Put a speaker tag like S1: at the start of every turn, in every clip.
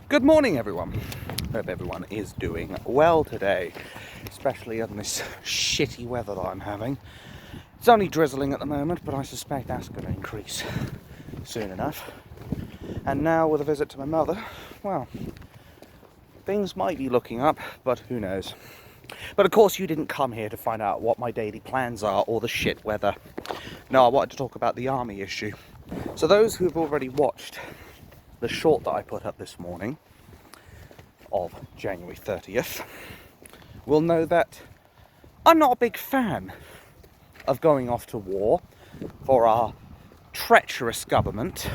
S1: Good morning, everyone. Hope everyone is doing well today, especially in this shitty weather that I'm having. It's only drizzling at the moment, but I suspect that's going to increase soon enough. And now with a visit to my mother, well, things might be looking up, but who knows. But of course you didn't come here to find out what my daily plans are or the shit weather. No, I wanted to talk about the army issue. So those who've already watched the short that I put up this morning of January 30th will know that I'm not a big fan of going off to war for our treacherous government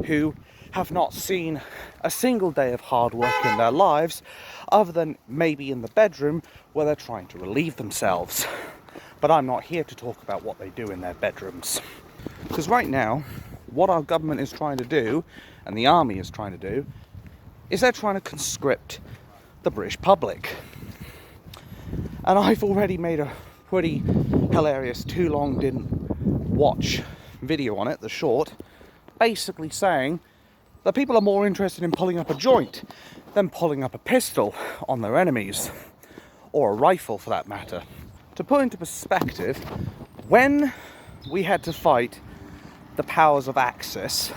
S1: who have not seen a single day of hard work in their lives other than maybe in the bedroom where they're trying to relieve themselves. But I'm not here to talk about what they do in their bedrooms. Because right now, what our government is trying to do, and the army is trying to do, is they're trying to conscript the British public. And I've already made a pretty hilarious too long didn't watch video on it, the short, basically saying that people are more interested in pulling up a joint than pulling up a pistol on their enemies, or a rifle for that matter. To put into perspective, when we had to fight the powers of Axis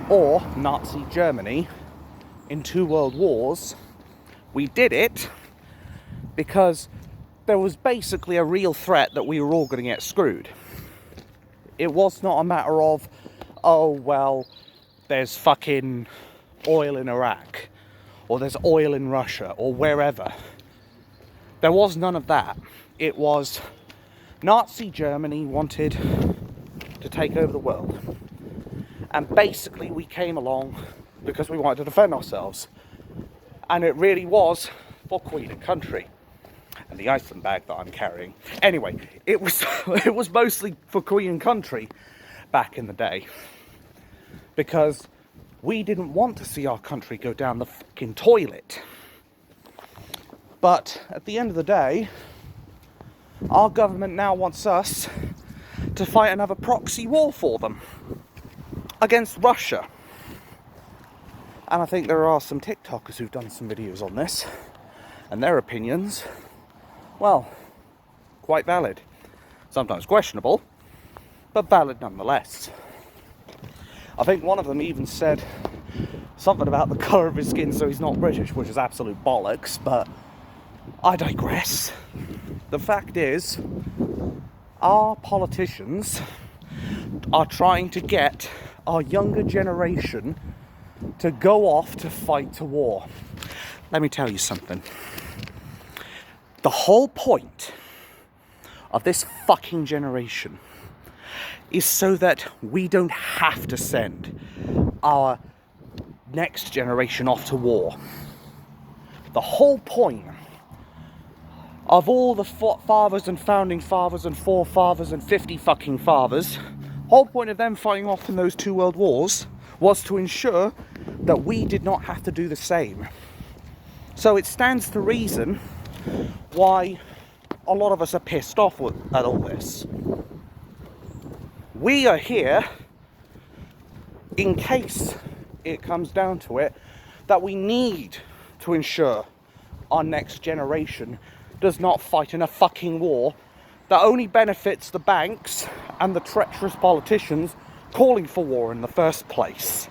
S1: or Nazi Germany in 2 world wars, we did it because there was basically a real threat that we were all going to get screwed. It was not a matter of, oh well, there's fucking oil in Iraq, or there's oil in Russia, or wherever. There was none of that. It was Nazi Germany wanted to take over the world. And basically we came along because we wanted to defend ourselves. And it really was for Queen and country. And the Iceland bag that I'm carrying. Anyway, it was mostly for Queen and country back in the day. Because we didn't want to see our country go down the fucking toilet. But at the end of the day, our government now wants us to fight another proxy war for them against Russia. And I think there are some TikTokers who've done some videos on this, and their opinions, well, quite valid. Sometimes questionable, but valid nonetheless. I think one of them even said something about the colour of his skin so he's not British, which is absolute bollocks, but I digress. The fact is, our politicians are trying to get our younger generation to go off to fight a war. Let me tell you something. The whole point of this fucking generation is so that we don't have to send our next generation off to war. The whole point of all the fathers and founding fathers and forefathers and 50 fucking fathers, whole point of them fighting off in those 2 world wars was to ensure that we did not have to do the same. So it stands to reason why a lot of us are pissed off at all this. We are here in case it comes down to it that we need to ensure our next generation does not fight in a fucking war that only benefits the banks and the treacherous politicians calling for war in the first place.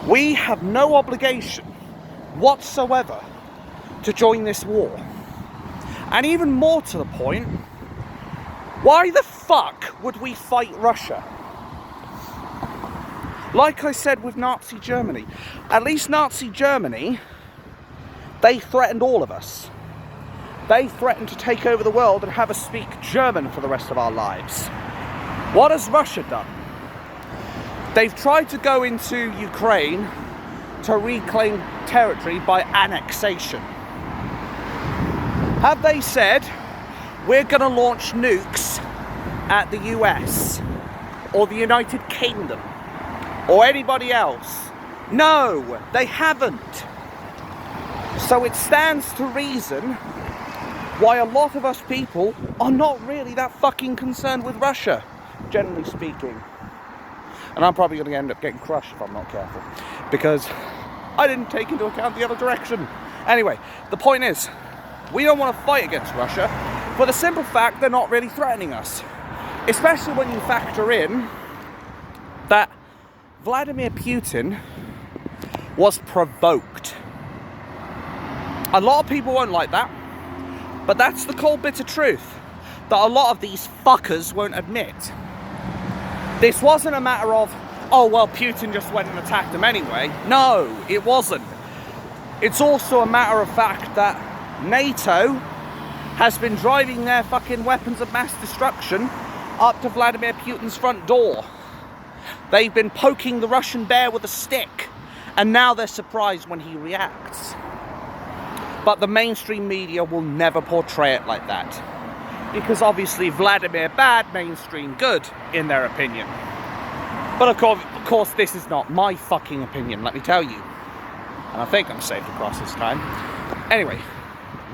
S1: We have no obligation whatsoever to join this war. And even more to the point, why the fuck would we fight Russia? Like I said with Nazi Germany, at least Nazi Germany, they threatened all of us. They threatened to take over the world and have us speak German for the rest of our lives. What has Russia done? They've tried to go into Ukraine to reclaim territory by annexation. Have they said, we're going to launch nukes at the US or the United Kingdom or anybody else? No, they haven't. So it stands to reason why a lot of us people are not really that fucking concerned with Russia, generally speaking. And I'm probably going to end up getting crushed if I'm not careful, because I didn't take into account the other direction. Anyway, the point is, we don't want to fight against Russia for the simple fact they're not really threatening us. Especially when you factor in that Vladimir Putin was provoked. A lot of people won't like that, but that's the cold bitter truth that a lot of these fuckers won't admit. This wasn't a matter of, oh well, Putin just went and attacked him anyway. No, it wasn't. It's also a matter of fact that NATO has been driving their fucking weapons of mass destruction up to Vladimir Putin's front door. They've been poking the Russian bear with a stick, and now they're surprised when he reacts. But the mainstream media will never portray it like that, because obviously Vladimir bad, mainstream good, in their opinion. But of course this is not my fucking opinion, let me tell you. And I think I'm safe across this time. Anyway,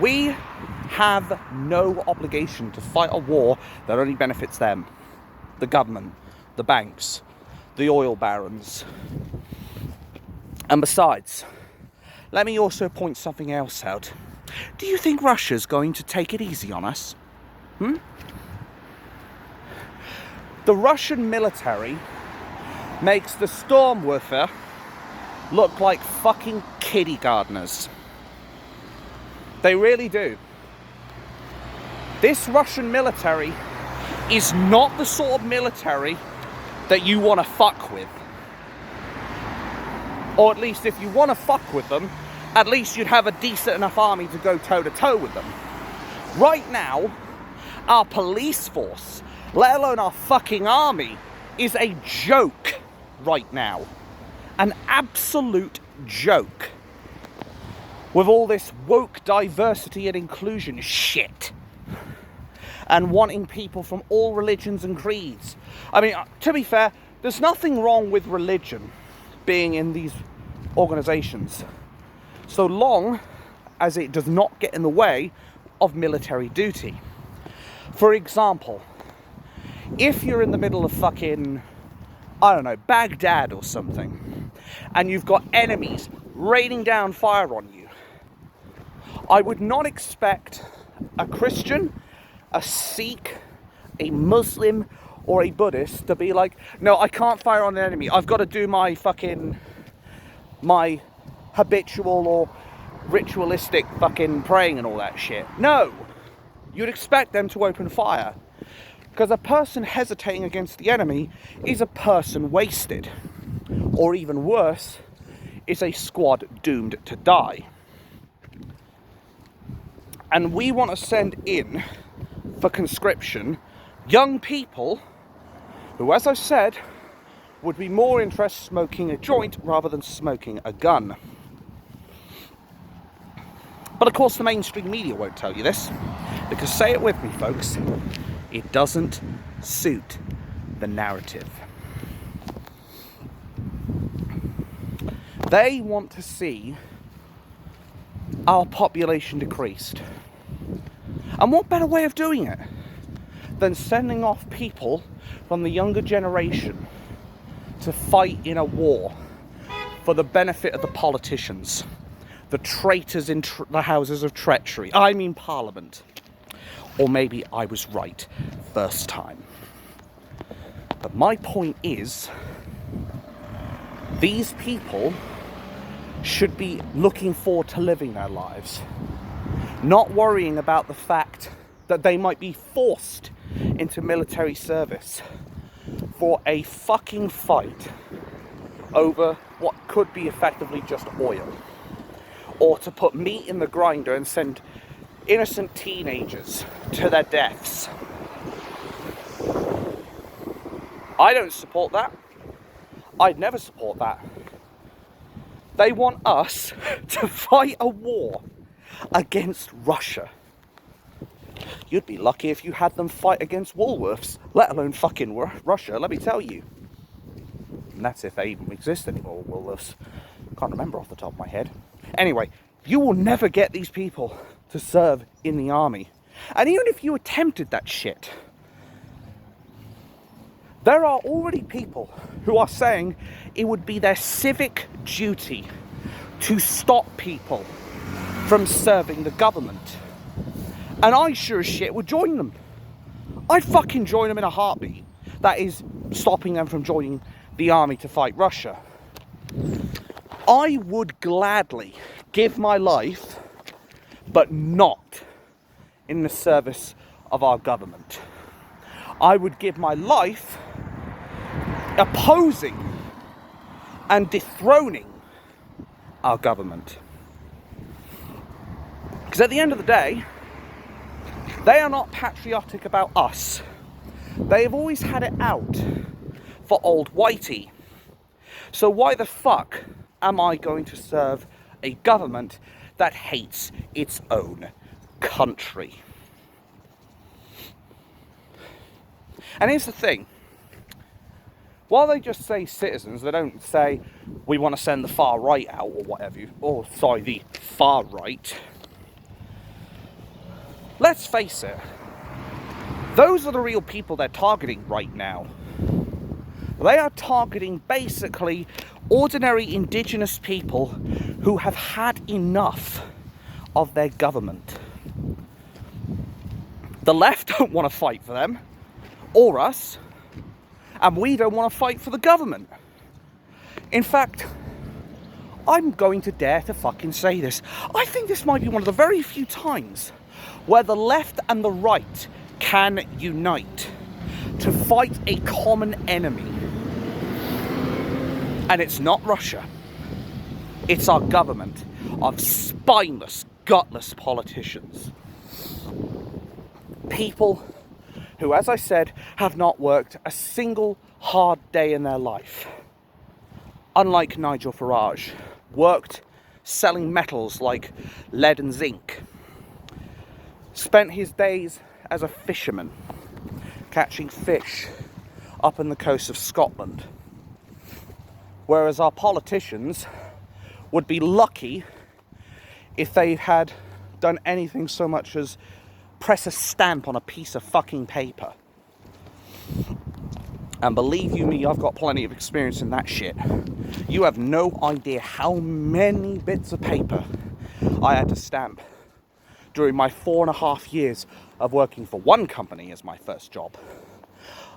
S1: we have no obligation to fight a war that only benefits them. The government, the banks, the oil barons. And besides, let me also point something else out. Do you think Russia's going to take it easy on us? The Russian military makes the Stormwaffe look like fucking kiddie gardeners. They really do. This Russian military is not the sort of military that you want to fuck with. Or at least if you want to fuck with them, at least you'd have a decent enough army to go toe-to-toe with them. Right now, our police force, let alone our fucking army, is a joke right now. An absolute joke. With all this woke diversity and inclusion shit. And wanting people from all religions and creeds. I mean, to be fair, there's nothing wrong with religion being in these organizations, so long as it does not get in the way of military duty. For example, if you're in the middle of fucking, I don't know, Baghdad or something, and you've got enemies raining down fire on you, I would not expect a Christian, a Sikh, a Muslim, or a Buddhist to be like, no, I can't fire on an enemy. I've got to do my habitual or ritualistic fucking praying and all that shit. No! You'd expect them to open fire. Because a person hesitating against the enemy is a person wasted. Or even worse, is a squad doomed to die. And we want to send in, for conscription, young people who, as I said, would be more interested in smoking a joint rather than smoking a gun. But of course the mainstream media won't tell you this, because, say it with me folks, it doesn't suit the narrative. They want to see our population decreased. And what better way of doing it than sending off people from the younger generation to fight in a war for the benefit of the politicians, the traitors in the houses of treachery, I mean Parliament. Or maybe I was right first time. But my point is, these people should be looking forward to living their lives, not worrying about the fact that they might be forced into military service for a fucking fight over what could be effectively just oil, or to put meat in the grinder and send innocent teenagers to their deaths. I don't support that. I'd never support that. They want us to fight a war against Russia. You'd be lucky if you had them fight against Woolworths, let alone fucking Russia, let me tell you. And that's if they even exist anymore, Woolworths. Can't remember off the top of my head. Anyway, you will never get these people to serve in the army. And even if you attempted that shit, There are already people who are saying it would be their civic duty to stop people from serving the government. And I sure as shit would join them. I'd fucking join them in a heartbeat. That is, stopping them from joining the army to fight Russia. I would gladly give my life, but not in the service of our government. I would give my life opposing and dethroning our government. Because at the end of the day, they are not patriotic about us. They have always had it out for old Whitey. So why the fuck am I going to serve a government that hates its own country? And here's the thing. While they just say citizens, they don't say we want to send the far right out or whatever. The far right. Let's face it. Those are the real people they're targeting right now. They are targeting basically ordinary indigenous people who have had enough of their government. The left don't want to fight for them, or us, and we don't want to fight for the government. In fact, I'm going to dare to fucking say this. I think this might be one of the very few times where the left and the right can unite to fight a common enemy. And it's not Russia. It's our government of spineless, gutless politicians. People who, as I said, have not worked a single hard day in their life. Unlike Nigel Farage, worked selling metals like lead and zinc. Spent his days as a fisherman, catching fish up on the coast of Scotland. Whereas our politicians would be lucky if they had done anything so much as press a stamp on a piece of fucking paper. And believe you me, I've got plenty of experience in that shit. You have no idea how many bits of paper I had to stamp during my 4.5 years of working for one company as my first job.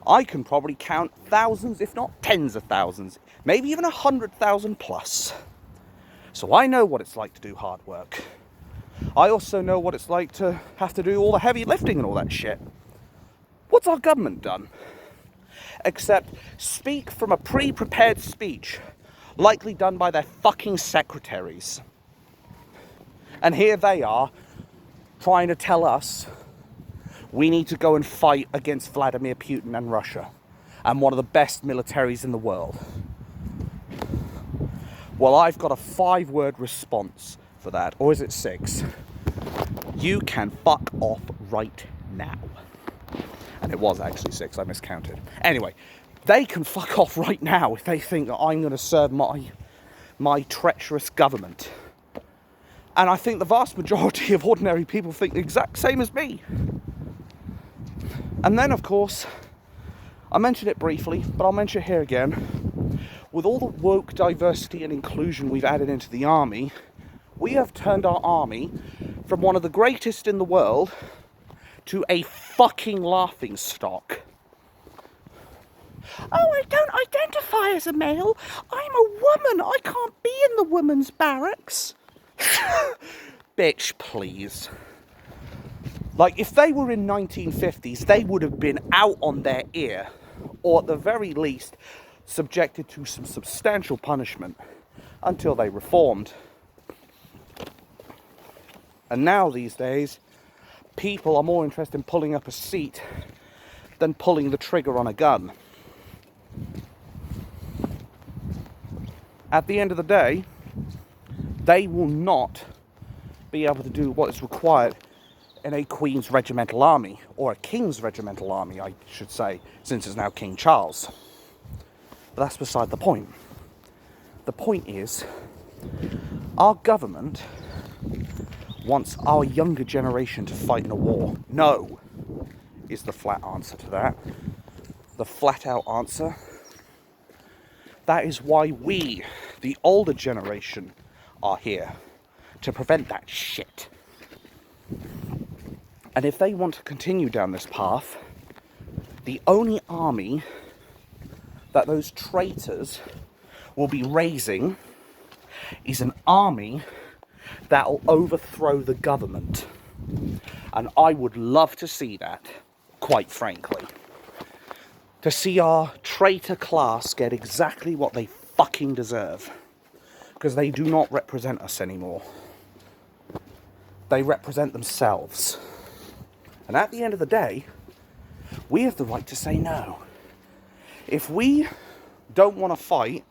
S1: I can probably count thousands, if not tens of thousands, maybe even 100,000 plus. So I know what it's like to do hard work. I also know what it's like to have to do all the heavy lifting and all that shit. What's our government done? Except speak from a pre-prepared speech, likely done by their fucking secretaries. And here they are, trying to tell us we need to go and fight against Vladimir Putin and Russia, and one of the best militaries in the world. Well, I've got a 5-word response for that, or is it 6? You can fuck off right now. And it was actually 6, I miscounted. Anyway, they can fuck off right now if they think that I'm going to serve my treacherous government. And I think the vast majority of ordinary people think the exact same as me. And then, of course, I mentioned it briefly, but I'll mention it here again. With all the woke diversity and inclusion we've added into the army, we have turned our army from one of the greatest in the world to a fucking laughingstock. Oh, I don't identify as a male. I'm a woman. I can't be in the women's barracks. Bitch, please. Like, if they were in 1950s, they would have been out on their ear, or at the very least, subjected to some substantial punishment until they reformed. And now, these days, people are more interested in pulling up a seat than pulling the trigger on a gun. At the end of the day, they will not be able to do what is required in a Queen's Regimental Army, or a King's Regimental Army, I should say, since it's now King Charles. But that's beside the point. The point is, our government wants our younger generation to fight in a war. No, is the flat answer to that. the flat out answer. That is why we, the older generation, are here. To prevent that shit. And if they want to continue down this path, the only army that those traitors will be raising is an army that will overthrow the government. And I would love to see that, quite frankly. To see our traitor class get exactly what they fucking deserve. Because they do not represent us anymore. They represent themselves. And at the end of the day, we have the right to say no. If we don't want to fight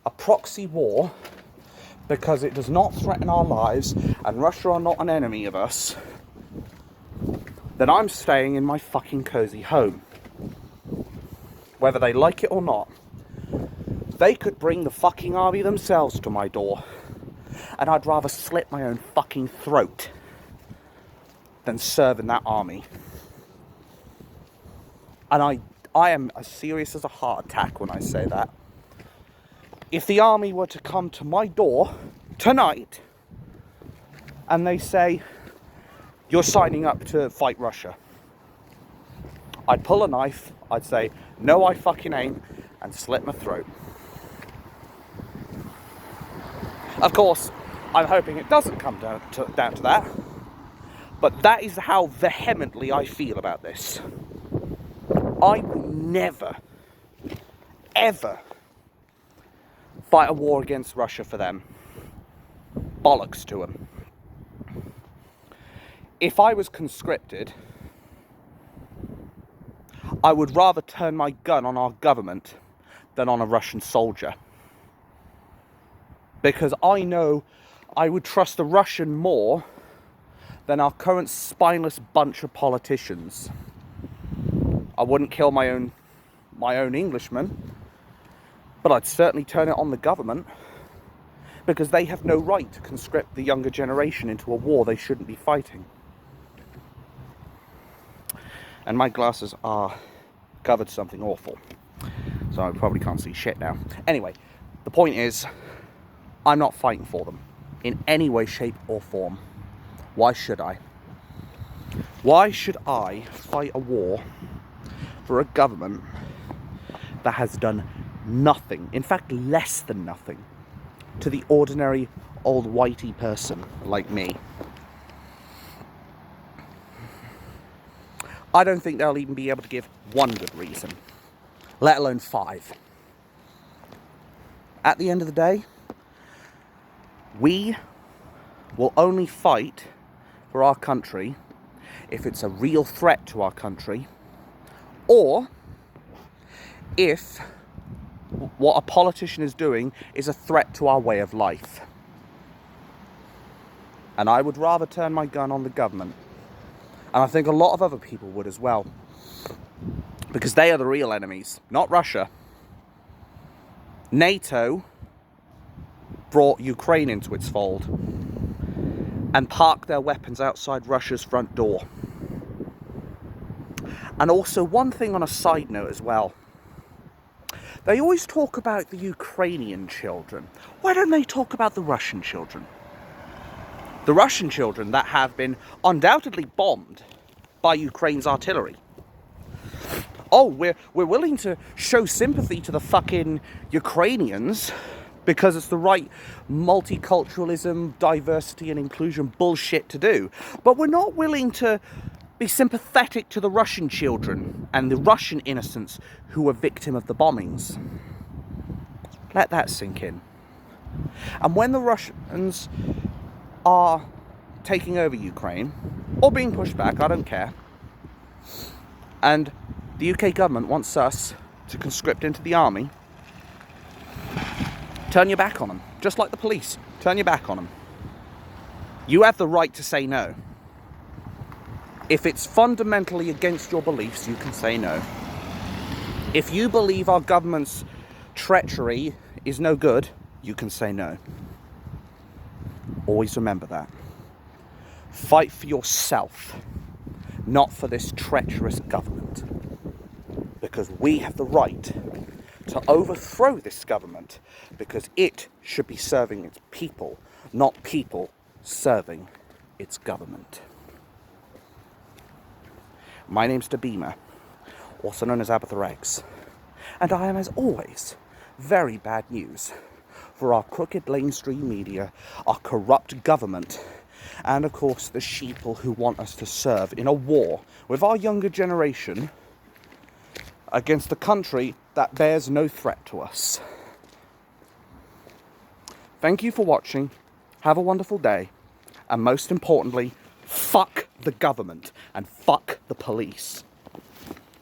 S1: a proxy war because it does not threaten our lives and Russia are not an enemy of us, then I'm staying in my fucking cozy home. Whether they like it or not. They could bring the fucking army themselves to my door, and I'd rather slit my own fucking throat than serve in that army. And I am as serious as a heart attack when I say that. If the army were to come to my door tonight and they say, you're signing up to fight Russia, I'd pull a knife, I'd say, no I fucking ain't, and slit my throat. Of course, I'm hoping it doesn't come down to that, but that is how vehemently I feel about this. I will never, ever fight a war against Russia for them. Bollocks to them. If I was conscripted, I would rather turn my gun on our government than on a Russian soldier. Because I know I would trust a Russian more than our current spineless bunch of politicians. I wouldn't kill my own Englishman, but I'd certainly turn it on the government, because they have no right to conscript the younger generation into a war they shouldn't be fighting. And my glasses are covered something awful, so I probably can't see shit now. Anyway, the point is, I'm not fighting for them in any way, shape or form. Why should I? Why should I fight a war for a government that has done nothing, in fact less than nothing, to the ordinary old whitey person like me? I don't think they'll even be able to give one good reason, let alone 5. At the end of the day, we will only fight for our country if it's a real threat to our country, or if what a politician is doing is a threat to our way of life. And I would rather turn my gun on the government. And I think a lot of other people would as well. Because they are the real enemies, not Russia. NATO brought Ukraine into its fold and parked their weapons outside Russia's front door. And also, one thing on a side note as well. They always talk about the Ukrainian children. Why don't they talk about the Russian children? The Russian children that have been undoubtedly bombed by Ukraine's artillery. Oh, we're willing to show sympathy to the fucking Ukrainians because it's the right multiculturalism, diversity and inclusion bullshit to do. But we're not willing to be sympathetic to the Russian children and the Russian innocents who were victim of the bombings. Let that sink in. And when the Russians are taking over Ukraine, or being pushed back, I don't care, and the UK government wants us to conscript into the army, turn your back on them. Just like the police, turn your back on them. You have the right to say no. If it's fundamentally against your beliefs, you can say no. If you believe our government's treachery is no good, you can say no. Always remember that. Fight for yourself, not for this treacherous government. because we have the right to overthrow this government, because it should be serving its people, not people serving its government. My name's Dabima, also known as Abatha, and I am, as always, very bad news for our crooked mainstream media, our corrupt government, and of course the sheeple who want us to serve in a war with our younger generation against a country that bears no threat to us. Thank you for watching, have a wonderful day, and most importantly, fuck the government and fuck the police.